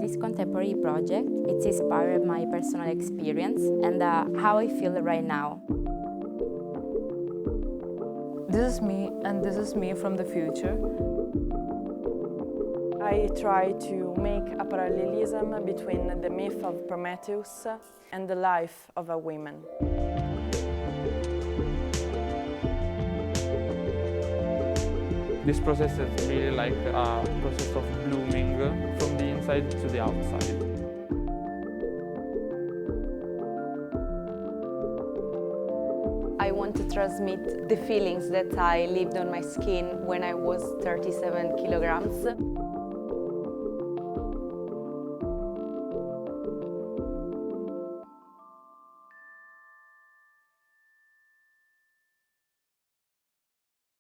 this contemporary project, it's inspired my personal experience and how I feel right now. This is me, and this is me from the future. I try to make a parallelism between the myth of Prometheus and the life of a woman. This process is really like a process of blooming from the inside to the outside. I want to transmit the feelings that I lived on my skin when I was 37 kilograms.